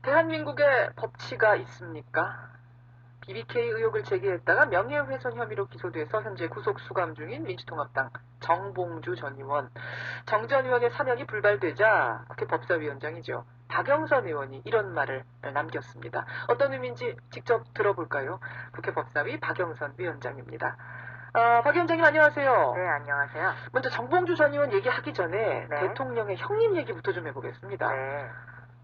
대한민국에 법치가 있습니까? BBK 의혹을 제기했다가 명예훼손 혐의로 기소돼서 현재 구속 수감 중인 민주통합당 정봉주 전 의원. 정 전 의원의 사면이 불발되자 국회 법사위원장이죠. 박영선 의원이 이런 말을 남겼습니다. 어떤 의미인지 직접 들어볼까요? 국회 법사위 박영선 위원장입니다. 박 위원장님 안녕하세요. 네, 안녕하세요. 먼저 정봉주 전 의원 얘기하기 전에 네. 대통령의 형님 얘기부터 좀 해보겠습니다. 네.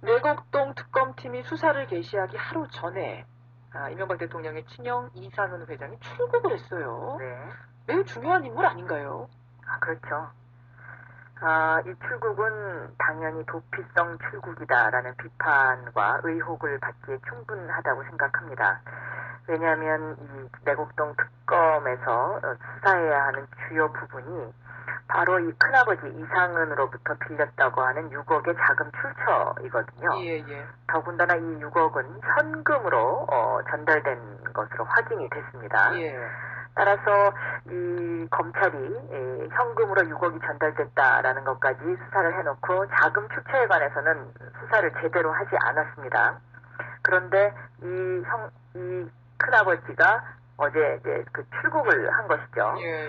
내곡동 특검팀이 수사를 개시하기 하루 전에 이명박 대통령의 친형 이상은 회장이 출국을 했어요. 네. 매우 중요한 인물 아닌가요? 그렇죠. 이 출국은 당연히 도피성 출국이다라는 비판과 의혹을 받기에 충분하다고 생각합니다. 왜냐하면 이 내곡동 특검에서 수사해야 하는 주요 부분이 바로 이 큰아버지 이상은으로부터 빌렸다고 하는 6억의 자금 출처이거든요. 예. 더군다나 이 6억은 현금으로 전달된 것으로 확인이 됐습니다. 예. 따라서 이 검찰이 현금으로 6억이 전달됐다라는 것까지 수사를 해놓고 자금 출처에 관해서는 수사를 제대로 하지 않았습니다. 그런데 이 큰아버지가 어제 이제 그 출국을 한 것이죠. 예.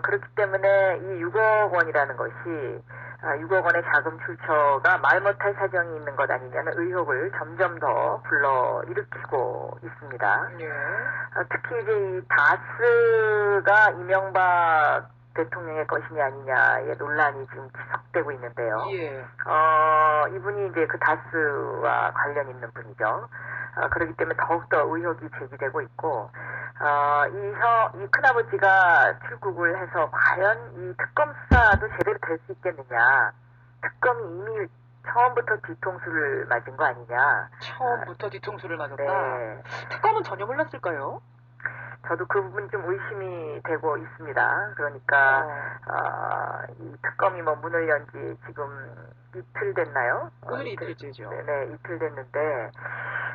그렇기 때문에 이 6억 원이라는 것이 6억 원의 자금 출처가 말 못할 사정이 있는 것 아니냐는 의혹을 점점 더 불러일으키고 있습니다. 예. 특히 이제 이 다스가 이명박 대통령의 것이냐 아니냐의 논란이 지금 지속되고 있는데요. 예. 이분이 이제 그 다스와 관련 있는 분이죠. 그렇기 때문에 더욱더 의혹이 제기되고 있고, 이 큰아버지가 출국을 해서 과연 이 특검 수사도 제대로 될 수 있겠느냐. 특검이 이미 처음부터 뒤통수를 맞은 거 아니냐. 처음부터 뒤통수를 맞았다. 네. 특검은 전혀 몰랐을까요? 저도 그 부분 좀 의심이 되고 있습니다. 그러니까, 이 특검이 뭐 문을 연 지 지금 이틀 됐나요? 오늘이 이틀째죠. 네, 이틀 됐는데,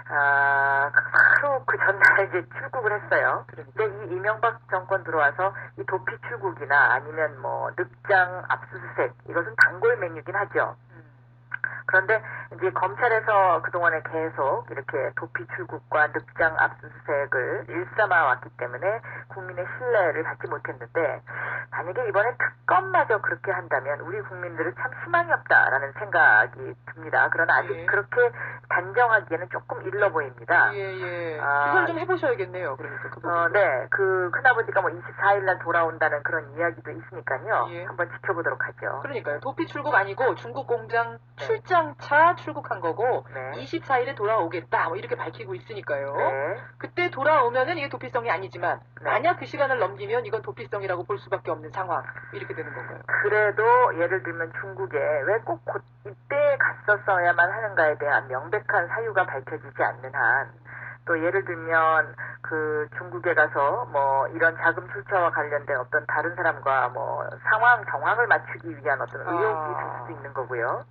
바로 그 전날 이제 출국을 했어요. 근데 이 이명박 정권 들어와서 이 도피 출국이나 아니면 뭐 늑장 압수수색, 이것은 단골 메뉴긴 하죠. 그런데 이제 검찰에서 그동안에 계속 이렇게 도피 출국과 늑장 압수수색을 일삼아 왔기 때문에 국민의 신뢰를 받지 못했는데, 만약에 이번에 특검마저 그렇게 한다면 우리 국민들은 참 희망이 없다라는 생각이 듭니다. 그러나 아직 예. 그렇게 단정하기에는 조금 일러 보입니다. 예. 수사를 좀 해보셔야겠네요. 그러니까 그 부분. 네, 그 큰아버지가 뭐 24일날 돌아온다는 그런 이야기도 있으니까요. 예. 한번 지켜보도록 하죠. 그러니까요. 도피 출국 아니고 중국 공장 출장차 출국한 거고 네. 24일에 돌아오겠다 뭐 이렇게 밝히고 있으니까요. 네. 그때 돌아오면은 이게 도피성이 아니지만 네. 만약 그 시간을 넘기면 이건 도피성이라고 볼 수밖에 없는 상황 이렇게 되는 건가요? 그래도 예를 들면 중국에 왜 꼭 이때 갔었어야만 하는가에 대한 명백한 사유가 밝혀지지 않는 한, 또 예를 들면 그 중국에 가서 뭐 이런 자금 출처와 관련된 어떤 다른 사람과 뭐 정황을 맞추기 위한 어떤 의혹이 있을 수도 있는 거고요.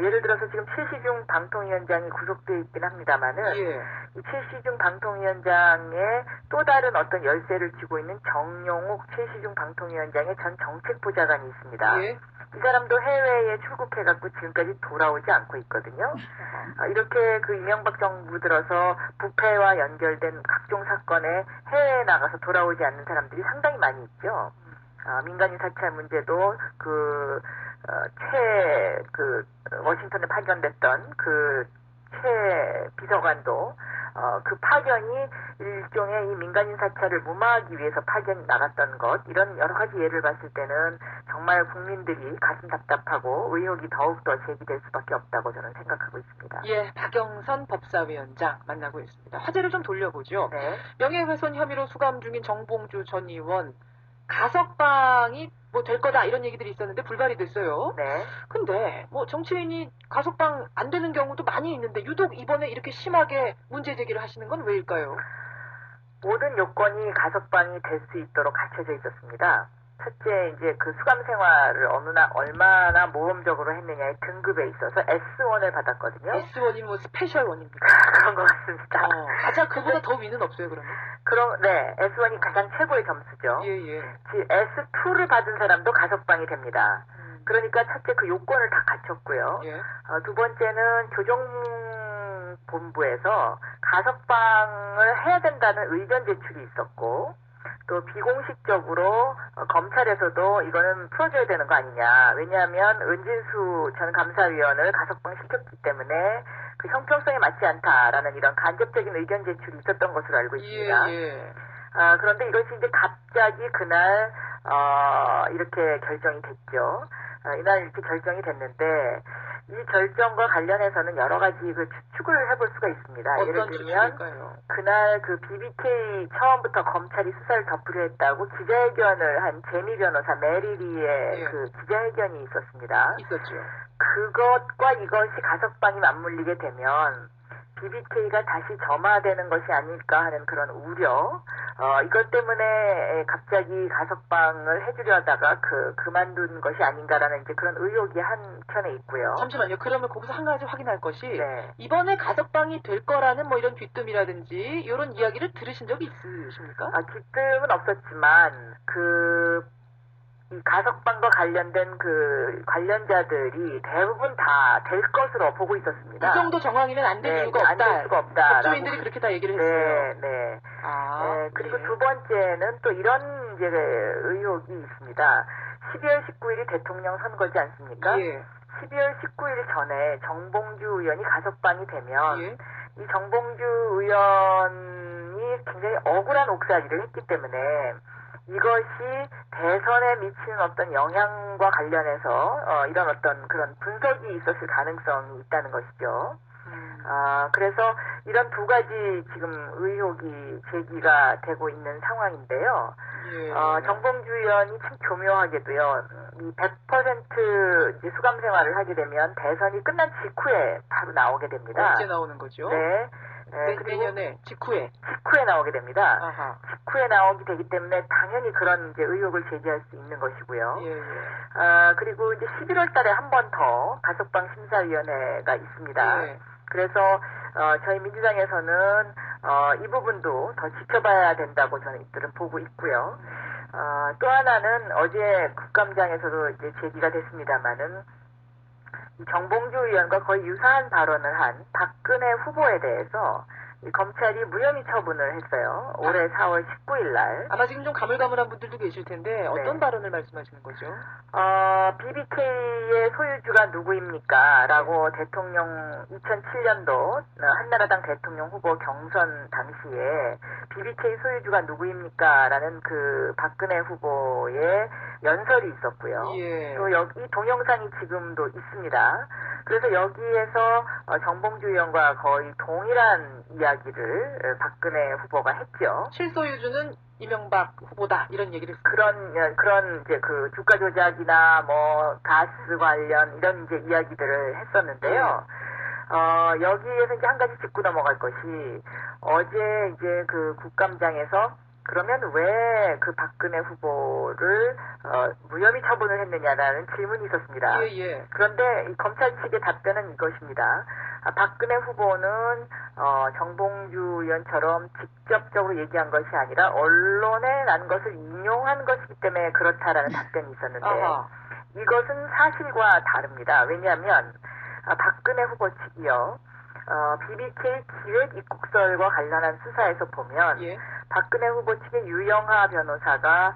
예를 들어서 지금 최시중 방통위원장이 구속되어 있긴 합니다만은 예. 이 최시중 방통위원장의 또 다른 어떤 열쇠를 쥐고 있는 정용욱 최시중 방통위원장의 전 정책보좌관이 있습니다. 예. 이 사람도 해외에 출국해갖고 지금까지 돌아오지 않고 있거든요. 이렇게 그 이명박 정부 들어서 부패와 연결된 각종 사건에 해외에 나가서 돌아오지 않는 사람들이 상당히 많이 있죠. 민간인 사찰 문제도 워싱턴에 파견됐던 최 비서관도 그 파견이 일종의 이 민간인 사찰을 무마하기 위해서 파견이 나갔던 것, 이런 여러 가지 예를 봤을 때는 정말 국민들이 가슴 답답하고 의혹이 더욱더 제기될 수밖에 없다고 저는 생각하고 있습니다. 예, 박영선 법사위원장 만나고 있습니다. 화제를 좀 돌려보죠. 네. 명예훼손 혐의로 수감 중인 정봉주 전 의원 가석방이 뭐 될 거다 이런 얘기들이 있었는데 불발이 됐어요. 네. 근데 뭐 정치인이 가석방 안 되는 경우도 많이 있는데 유독 이번에 이렇게 심하게 문제 제기를 하시는 건 왜일까요? 모든 요건이 가석방이 될 수 있도록 갖춰져 있었습니다. 첫째, 이제 그 수감 생활을 얼마나 모험적으로 했느냐의 등급에 있어서 S1을 받았거든요. S1이 뭐 스페셜 원입니까? 그런 것 같습니다. 맞아, 그보다 더 위는 없어요, 그러면? 네, S1이 가장 최고의 점수죠. 예. S2를 받은 사람도 가석방이 됩니다. 그러니까 첫째 그 요건을 다 갖췄고요. 예. 두 번째는 조정문 본부에서 가석방을 해야 된다는 의견 제출이 있었고, 또 비공식적으로 검찰에서도 이거는 풀어줘야 되는 거 아니냐. 왜냐하면 은진수 전 감사위원을 가석방 시켰기 때문에 그 형평성에 맞지 않다라는 이런 간접적인 의견 제출이 있었던 것으로 알고 있습니다. 예. 그런데 이것이 이제 갑자기 그날 이렇게 결정이 됐죠. 이날 이렇게 결정이 됐는데 이 결정과 관련해서는 여러 가지 그 추측을 해볼 수가 있습니다. 예를 어떤 들면 추측일까요? 그날 그 BBK 처음부터 검찰이 수사를 덮으려 했다고 기자회견을 한 제미 변호사 메리리의 예. 그 기자회견이 있었습니다. 있었죠. 그것과 이것이 가석방이 맞물리게 되면 BBK가 다시 점화되는 것이 아닐까 하는 그런 우려, 이것 때문에 갑자기 가석방을 해주려다가 그만둔 것이 아닌가라는 이제 그런 의혹이 한켠에 있고요. 잠시만요. 그러면 거기서 한 가지 확인할 것이 네. 이번에 가석방이 될 거라는 뭐 이런 귀뜸이라든지 이런 이야기를 들으신 적이 있으십니까? 기뜸은 없었지만 이 가석방과 관련된 그 관련자들이 대부분 다 될 것으로 보고 있었습니다. 이 정도 정황이면 안 될 이유가 없다. 안될 수가 없다. 법조인들이 그렇게 다 얘기를 했어요. 네. 그리고 예. 두 번째는 또 이런 이제 의혹이 있습니다. 12월 19일이 대통령 선거지 않습니까? 예. 12월 19일 전에 정봉주 의원이 가석방이 되면 예. 이 정봉주 의원이 굉장히 억울한 옥살이를 했기 때문에 이것이 대선에 미치는 어떤 영향과 관련해서 이런 어떤 그런 분석이 있었을 가능성이 있다는 것이죠. 그래서 이런 두 가지 지금 의혹이 제기가 되고 있는 상황인데요. 예. 정봉주 의원이 참 교묘하게도요, 이 100% 이제 수감 생활을 하게 되면 대선이 끝난 직후에 바로 나오게 됩니다. 언제 나오는 거죠? 네. 그리고 내년에 직후에. 직후에 나오게 됩니다. 아하. 직후에 나오게 되기 때문에 당연히 그런 이제 의혹을 제기할 수 있는 것이고요. 예. 그리고 이제 11월 달에 한 번 더 가석방 심사위원회가 있습니다. 예. 그래서 저희 민주당에서는 이 부분도 더 지켜봐야 된다고 저는 이들은 보고 있고요. 또 하나는 어제 국감장에서도 이제 제기가 됐습니다마는 이 정봉주 의원과 거의 유사한 발언을 한 박근혜 후보에 대해서 이 검찰이 무혐의 처분을 했어요. 올해 4월 19일 날. 아마 지금 좀 가물가물한 분들도 계실 텐데 어떤 네. 발언을 말씀하시는 거죠? BBK의 소유주가 누구입니까? 라고 대통령 2007년도 한나라당 대통령 후보 경선 당시에 BBK 소유주가 누구입니까? 라는 그 박근혜 후보의 연설이 있었고요. 예. 또 여기 동영상이 지금도 있습니다. 그래서 여기에서 정봉주 의원과 거의 동일한 이야기를 박근혜 후보가 했죠. 실소유주는 이명박 후보다 이런 얘기를 그런 이제 그 주가 조작이나 뭐 가스 관련 이런 이제 이야기들을 했었는데요. 여기에서 이제 한 가지 짚고 넘어갈 것이 어제 이제 그 국감장에서 그러면 왜 그 박근혜 후보를 무혐의 처분을 했느냐라는 질문이 있었습니다. 예. 그런데 이 검찰 측의 답변은 이것입니다. 박근혜 후보는 정봉주 의원처럼 직접적으로 얘기한 것이 아니라 언론에 난 것을 인용한 것이기 때문에 그렇다라는 답변이 있었는데 아하. 이것은 사실과 다릅니다. 왜냐하면 박근혜 후보 측이요. BBK 기획 입국설과 관련한 수사에서 보면 예. 박근혜 후보 측의 유영하 변호사가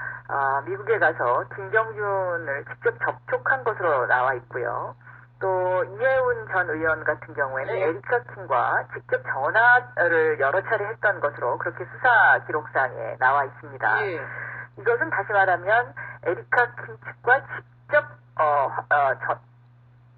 미국에 가서 김정준을 직접 접촉한 것으로 나와 있고요. 또 이해운 전 의원 같은 경우에는 예. 에리카 킹과 직접 전화를 여러 차례 했던 것으로 그렇게 수사 기록상에 나와 있습니다. 예. 이것은 다시 말하면 에리카 킹 측과 직접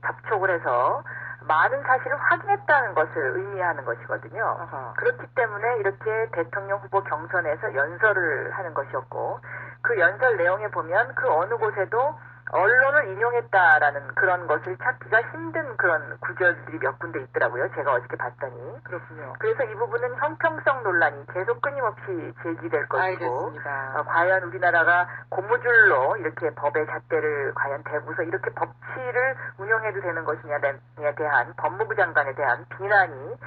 접촉을 해서 많은 사실을 확인했다는 것을 의미하는 것이거든요. 아하. 그렇기 때문에 이렇게 대통령 후보 경선에서 연설을 하는 것이었고 그 연설 내용에 보면 그 어느 곳에도 언론을 인용했다라는 그런 것을 찾기가 힘든 그런 구절들이 몇 군데 있더라고요. 제가 어저께 봤더니. 그렇군요. 그래서 이 부분은 형평성 논란이 계속 끊임없이 제기될 것이고 알겠습니다. 과연 우리나라가 고무줄로 이렇게 법의 잣대를 과연 대고서 이렇게 법치를 운영해도 되는 것이냐에 대한 법무부 장관에 대한 비난이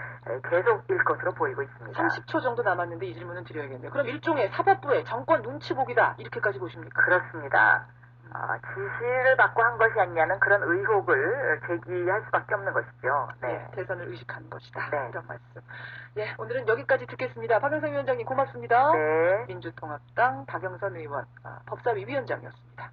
계속일 것으로 보이고 있습니다. 30초 정도 남았는데 이 질문은 드려야겠네요. 그럼 일종의 사법부의 정권 눈치 보기다 이렇게까지 보십니까? 그렇습니다. 지시를 받고 한 것이 아니냐는 그런 의혹을 제기할 수밖에 없는 것이죠. 네. 예, 대선을 의식한 것이다. 네. 이런 말씀. 예, 오늘은 여기까지 듣겠습니다. 박영선 위원장님 고맙습니다. 네. 민주통합당 박영선 의원, 법사위 위원장이었습니다.